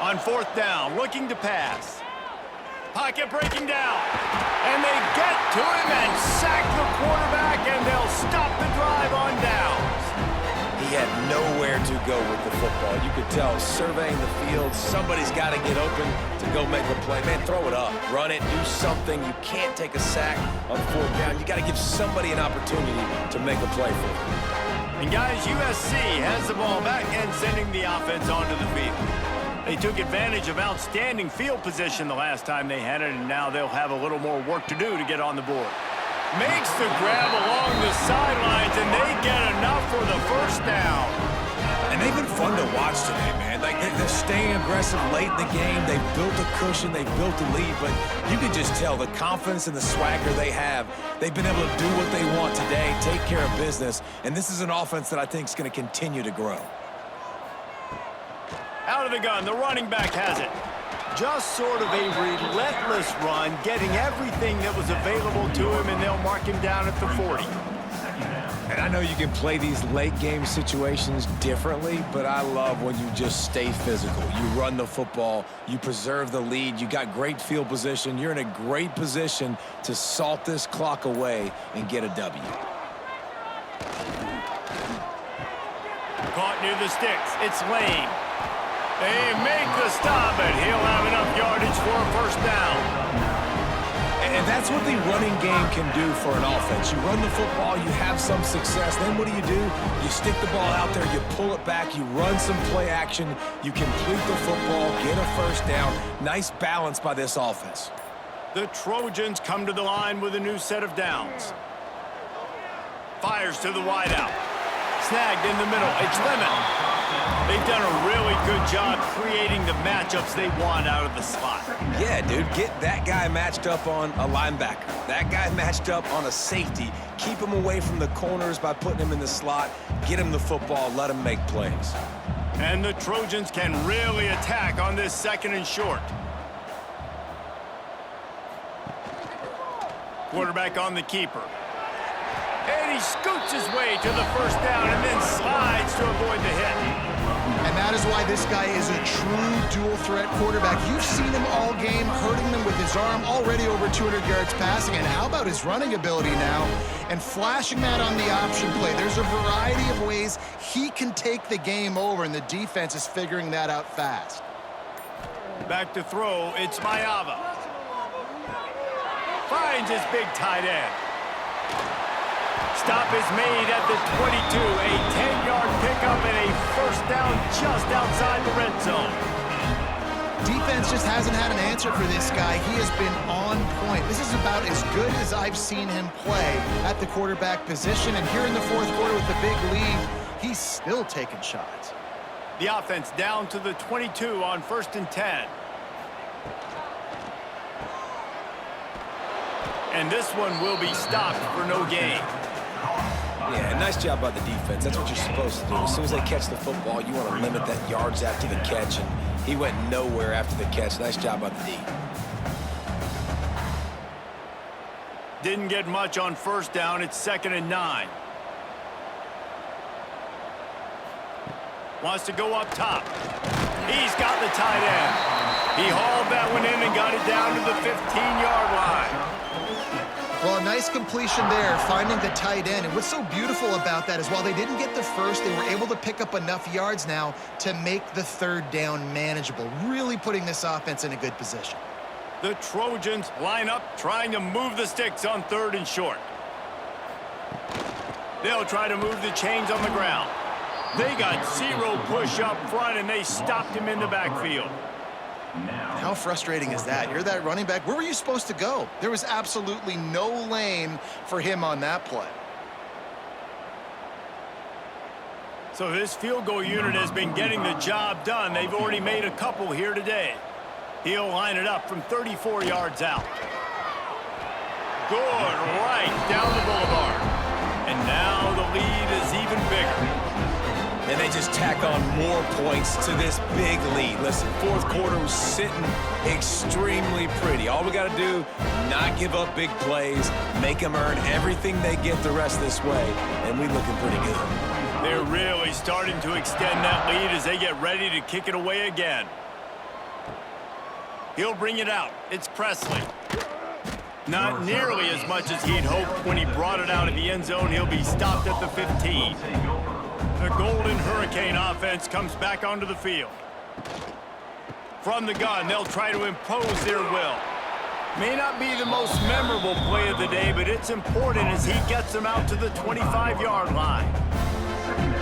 On fourth down, looking to pass. Pocket breaking down. And they get to him and sack the quarterback, and they'll stop the drive on downs. He had nowhere to go with the football. You could tell, surveying the field, somebody's got to get open to go make a play. Man, throw it up, run it, do something. You can't take a sack on fourth down. You got to give somebody an opportunity to make a play for them. And guys, USC has the ball back and sending the offense onto the field. They took advantage of outstanding field position the last time they had it, and now they'll have a little more work to do to get on the board. Makes the grab along the sidelines, and they get enough for the first down. And they've been fun to watch today, man. Like, they're staying aggressive late in the game. They've built a cushion. They've built a lead. But you can just tell the confidence and the swagger they have. They've been able to do what they want today, take care of business. And this is an offense that I think is going to continue to grow. Out of the gun, the running back has it. Just sort of a relentless run, getting everything that was available to him, and they'll mark him down at the 40. And I know you can play these late game situations differently, but I love when you just stay physical. You run the football, you preserve the lead, you got great field position. You're in a great position to salt this clock away and get a W. Caught near the sticks. It's Lane. They make the stop, and he'll have enough yardage for a first down. And that's what the running game can do for an offense. You run the football, you have some success. Then what do? You stick the ball out there, you pull it back, you run some play action, you complete the football, get a first down. Nice balance by this offense. The Trojans come to the line with a new set of downs. Fires to the wideout. Snagged in the middle. It's Lemon. They've done a really good job creating the matchups they want out of the slot. Yeah, dude, get that guy matched up on a linebacker. That guy matched up on a safety. Keep him away from the corners by putting him in the slot. Get him the football, let him make plays. And the Trojans can really attack on this 2nd and short. Quarterback on the keeper. And he scoots his way to the first down and then slides to avoid the hit. And that is why this guy is a true dual-threat quarterback. You've seen him all game, hurting them with his arm, already over 200 yards passing. And how about his running ability now? And flashing that on the option play. There's a variety of ways he can take the game over, and the defense is figuring that out fast. Back to throw, it's Mayava. Finds his big tight end. Stop is made at the 22. A 10-yard pickup and a first down just outside the red zone. Defense just hasn't had an answer for this guy. He has been on point. This is about as good as I've seen him play at the quarterback position. And here in the 4th quarter with the big lead, he's still taking shots. The offense down to the 22 on 1st and 10. And this one will be stopped for no gain. Yeah, nice job by the defense. That's what you're supposed to do. As soon as they catch the football, you want to limit that yards after the catch, and he went nowhere after the catch. Nice job by the D. Didn't get much on 1st down. It's 2nd and 9. Wants to go up top. He's got the tight end. He hauled that one in and got it down to the 15-yard line. Well, a nice completion there, finding the tight end. And what's so beautiful about that is while they didn't get the first, they were able to pick up enough yards now to make the 3rd down manageable, really putting this offense in a good position. The Trojans line up, trying to move the sticks on 3rd and short. They'll try to move the chains on the ground. They got 0 push up front, and they stopped him in the backfield. How frustrating is that? You're that running back. Where were you supposed to go? There was absolutely no lane for him on that play. So this field goal unit has been getting the job done. They've already made a couple here today. He'll line it up from 34 yards out. Good, right down the boulevard. And now the lead is even bigger. And they just tack on more points to this big lead. Listen, 4th quarter was sitting extremely pretty. All we got to do, not give up big plays, make them earn everything they get the rest of this way, and we looking pretty good. They're really starting to extend that lead as they get ready to kick it away again. He'll bring it out. It's Presley. Not nearly as much as he'd hoped when he brought it out of the end zone. He'll be stopped at the 15. The Golden Hurricane offense comes back onto the field. From the gun, they'll try to impose their will. May not be the most memorable play of the day, but it's important as he gets them out to the 25-yard line.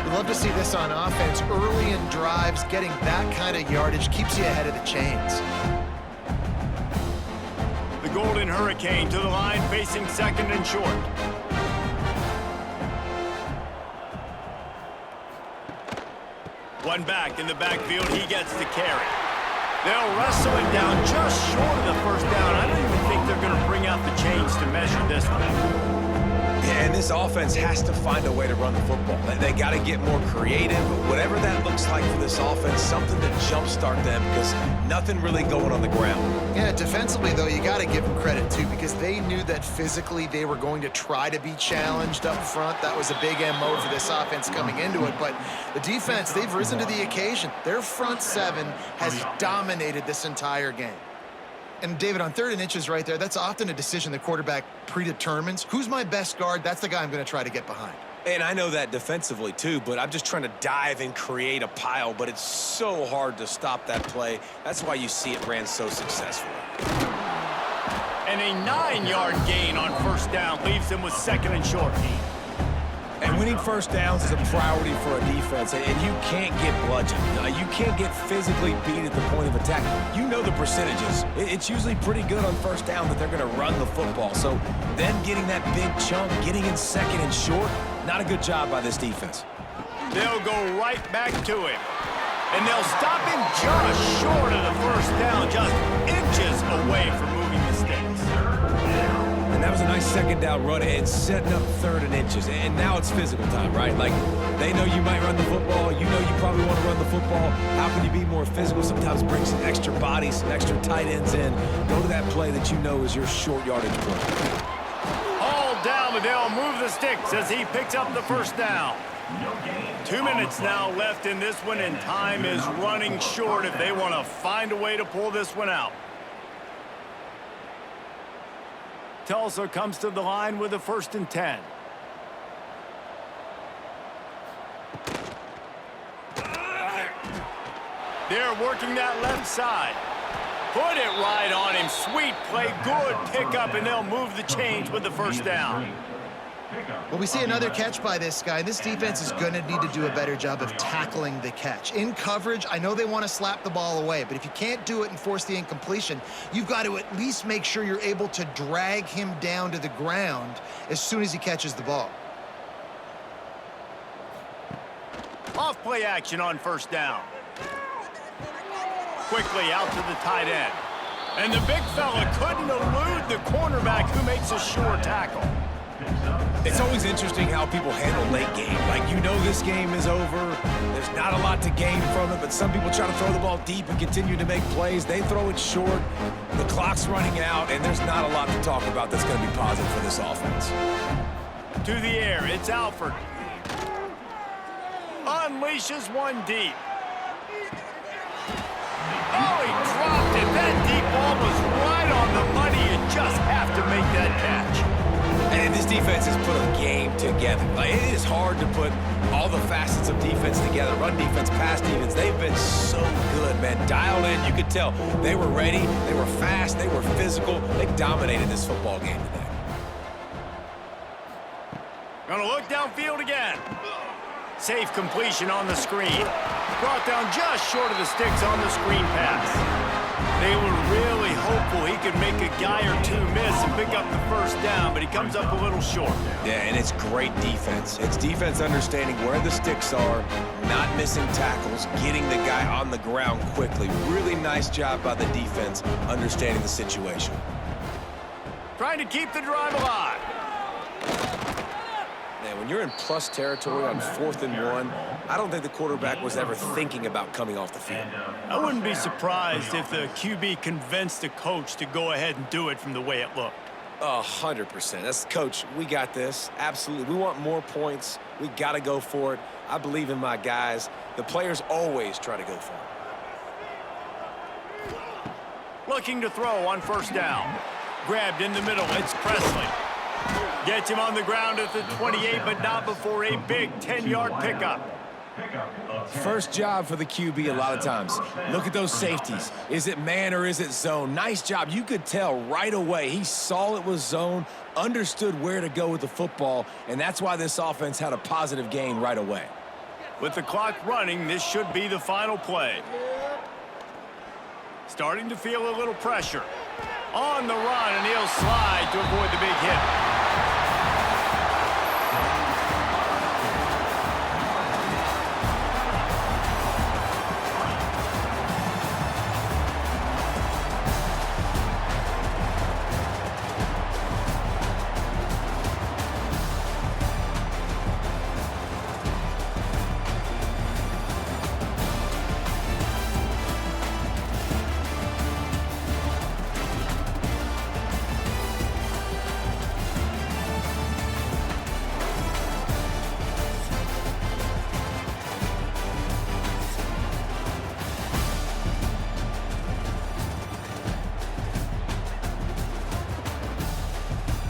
We'd love to see this on offense. Early in drives, getting that kind of yardage keeps you ahead of the chains. The Golden Hurricane to the line, facing 2nd and short. One back in the backfield, he gets the carry. They'll wrestle him down just short of the first down. I don't even think they're going to bring out the chains to measure this one. Yeah, And this offense has to find a way to run the football. They got to get more creative. Whatever that looks like for this offense, something to jumpstart them because nothing really going on the ground. Yeah, defensively, though, you got to give them credit, too, because they knew that physically they were going to try to be challenged up front. That was a big MO for this offense coming into it. But the defense, they've risen to the occasion. Their front seven has dominated this entire game. And, David, on 3rd and inches right there, that's often a decision the quarterback predetermines. Who's my best guard? That's the guy I'm going to try to get behind. And I know that defensively, too, but I'm just trying to dive and create a pile, but it's so hard to stop that play. That's why you see it ran so successfully. And a 9-yard gain on 1st down leaves them with 2nd and short. And winning 1st downs is a priority for a defense, and you can't get bludgeoned. You can't get physically beat at the point of attack. You know the percentages. It's usually pretty good on 1st down that they're going to run the football. So them getting that big chunk, getting in 2nd and short, not a good job by this defense. They'll go right back to him. And they'll stop him just short of the 1st down, just inches away from moving the sticks. And that was a nice 2nd down run and setting up 3rd and inches. And now it's physical time, right? Like, they know you might run the football. You know you probably want to run the football. How can you be more physical? Sometimes bring some extra bodies, some extra tight ends in. Go to that play that you know is your short yardage play. All down, but they'll move the sticks as he picks up the 1st down. 2 minutes now left in this one, and time is running short if they want to find a way to pull this one out. Tulsa comes to the line with a 1st and 10. They're working that left side. Put it right on him. Sweet play, good pickup, and they'll move the chains with the 1st down. Well, we see another catch by this guy. This defense is going to need to do a better job of tackling the catch. In coverage, I know they want to slap the ball away, but if you can't do it and force the incompletion, you've got to at least make sure you're able to drag him down to the ground as soon as he catches the ball. Off play action on 1st down. Quickly out to the tight end. And the big fella couldn't elude the cornerback who makes a sure tackle. It's always interesting how people handle late game. Like, you know this game is over. There's not a lot to gain from it, but some people try to throw the ball deep and continue to make plays. They throw it short. The clock's running out, and there's not a lot to talk about that's going to be positive for this offense. To the air, it's Alford. Unleashes one deep. Oh, he dropped it. That deep ball was right on the money. You just have to make that catch. And this defense has put a game together. Like, it is hard to put all the facets of defense together. Run defense, pass defense. They've been so good, man. Dialed in, you could tell. They were ready. They were fast. They were physical. They dominated this football game today. Gonna look downfield again. Safe completion on the screen. Brought down just short of the sticks on the screen pass. They were really hopeful he could make a guy or two miss and pick up the 1st down, but he comes up a little short. Yeah, and it's great defense. It's defense understanding where the sticks are, not missing tackles, getting the guy on the ground quickly. Really nice job by the defense understanding the situation. Trying to keep the drive alive. Man, when you're in plus territory on 4th and 1, I don't think the quarterback was ever thinking about coming off the field. I wouldn't be surprised if the QB convinced the coach to go ahead and do it from the way it looked. 100%. That's coach. We got this. Absolutely. We want more points. We got to go for it. I believe in my guys. The players always try to go for it. Looking to throw on 1st down. Grabbed in the middle. It's Presley. Gets him on the ground at the 28, but not before a big 10-yard pickup. First job for the QB a lot of times. Look at those safeties. Is it man or is it zone? Nice job. You could tell right away. He saw it was zone, understood where to go with the football, and that's why this offense had a positive gain right away. With the clock running, this should be the final play. Starting to feel a little pressure. On the run, and he'll slide to avoid the big hit.